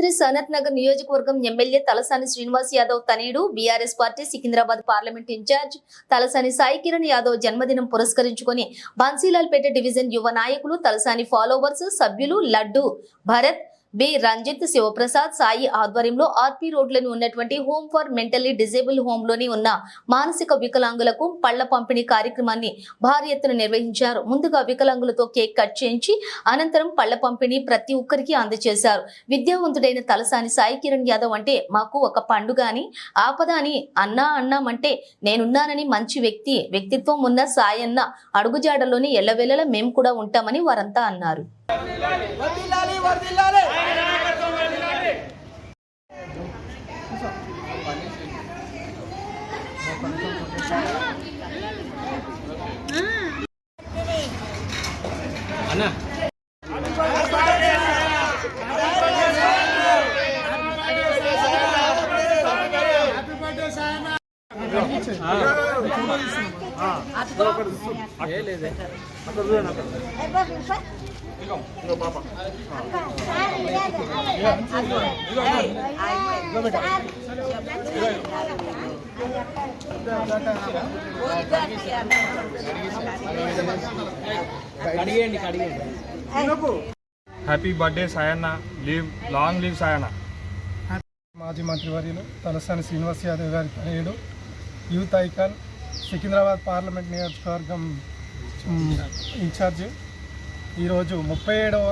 రాజధాని సనత్ నగర్ నియోజకవర్గం ఎమ్మెల్యే తలసాని శ్రీనివాస్ యాదవ్ తనయుడు BRS party Secunderabad parliament incharge Talasani Sai Kiran Yadav జన్మదినం పురస్కరించుకొని బన్సీలాల్పేట డివిజన్ యువ నాయకులు తలసాని ఫాలోవర్స్ సభ్యులు లడ్డు భరత్ బి రంజిత్ శివప్రసాద్ సాయి ఆధ్వర్యంలో ఆర్పీ రోడ్లను ఉన్నటువంటి home for mentally disabled home లోని ఉన్న మానసిక వికలాంగులకు పళ్ల పంపిణీ కార్యక్రమాన్ని భారీ ఎత్తున నిర్వహించారు. ముందుగా వికలాంగులతో కేక్ కట్ చేయించి అనంతరం పళ్ల పంపిణీ ప్రతి ఒక్కరికి అందజేశారు. విద్యావంతుడైన తలసాని సాయి కిరణ్ యాదవ్ అంటే మాకు ఒక పండుగ అని, ఆపద అని అన్నామంటే నేనున్నానని, మంచి వ్యక్తిత్వం ఉన్న సాయన్న అడుగుజాడలోని ఎల్లవేళలా మేము కూడా ఉంటామని వారంతా అన్నారు. Happy birthday Sayanna, long live Sayanna. మాజీ మంత్రివర్యులు తలసాని శ్రీనివాస్ యాదవ్ గారి తనయుడు, యూత్ ఐకాన్, సికింద్రాబాద్ పార్లమెంట్ నియోజకవర్గం ఇన్ఛార్జ్. ఈరోజు 37వ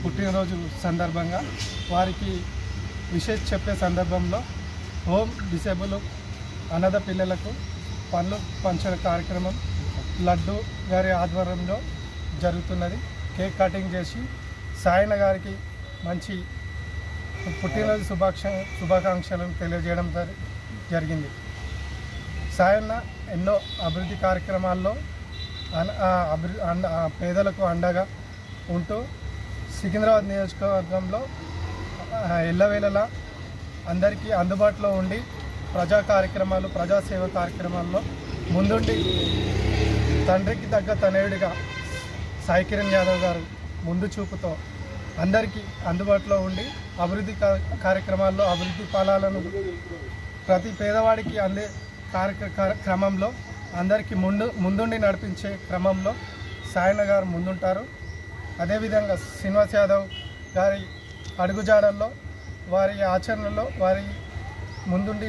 పుట్టినరోజు సందర్భంగా వారికి విషెస్ చెప్పే సందర్భంలో హోమ్ డిసేబుల్ అనాథ పిల్లలకు పండ్లు పంచే కార్యక్రమం లడ్డు గారి ఆధ్వర్యంలో జరుగుతున్నది. కేక్ కటింగ్ చేసి సాయన్న గారికి మంచి పుట్టినరోజు శుభాకాంక్షలను తెలియజేయడం జరిగింది. సాయన్న ఎన్నో అభివృద్ధి కార్యక్రమాల్లో పేదలకు అండగా ఉంటూ సికింద్రాబాద్ నియోజకవర్గంలో ఎల్లవేళలా అందరికీ అందుబాటులో ఉండి ప్రజాసేవ కార్యక్రమాల్లో ముందుండి తండ్రికి తగ్గ తనయుడిగా సాయి కిరణ్ యాదవ్ గారు ముందు చూపుతో అందరికీ అందుబాటులో ఉండి అభివృద్ధి కార్యక్రమాల్లో అభివృద్ధి ఫలాలను ప్రతి పేదవాడికి అందే క్రమంలో అందరికీ ముందుండి నడిపించే క్రమంలో సాయన్న గారు ముందుంటారు. అదేవిధంగా శ్రీనివాస్ యాదవ్ గారి అడుగుజాడల్లో వారి ఆచరణలో వారి ముందుండి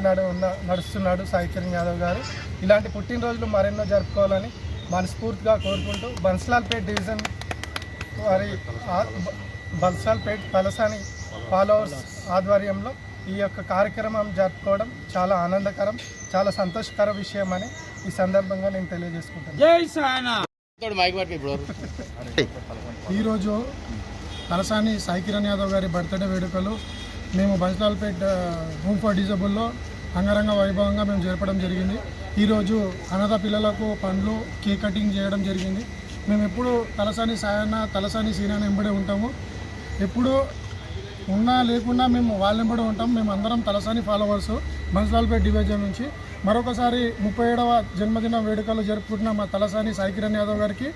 నడుస్తున్నాడు సాయి కిరణ్ యాదవ్ గారు. ఇలాంటి పుట్టినరోజులు మరెన్నో జరుపుకోవాలని మనస్ఫూర్తిగా కోరుకుంటూ బన్సీలాల్పేట డివిజన్ వారి బన్సీలాల్పేట తలసాని ఫాలోవర్స్ ఆధ్వర్యంలో ఈ యొక్క కార్యక్రమం జరుపుకోవడం చాలా ఆనందకరం, చాలా సంతోషకర విషయం అని ఈ సందర్భంగా నేను తెలియజేసుకుంటాను. ఈరోజు తలసాని సాయి కిరణ్ యాదవ్ గారి బర్త్డే వేడుకలు మేము బన్సీలాల్పేట హోమ్ ఫర్ డిజేబుల్లో అంగరంగ వైభవంగా మేము జరపడం జరిగింది. ఈరోజు అనాథ పిల్లలకు పండ్లు కేక్ కటింగ్ చేయడం జరిగింది. మేము ఎప్పుడు తలసాని సాయన్న తలసాని సీనాన్ని వెంబడే ఉంటాము. ఎప్పుడు ఉన్నా లేకున్నా మేము వాళ్ళ వెంబడే ఉంటాం. మేము అందరం తలసాని ఫాలోవర్స్ బన్సీలాల్పేట డివిజన్ నుంచి. మరొకసారి 37వ జన్మదిన వేడుకలు జరుపుకుంటున్న మా తలసాని సాయి కిరణ్ యాదవ్ గారికి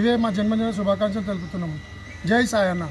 ఇవే మా జన్మదిన శుభాకాంక్షలు తెలుపుతున్నాము. జై సాయన్న.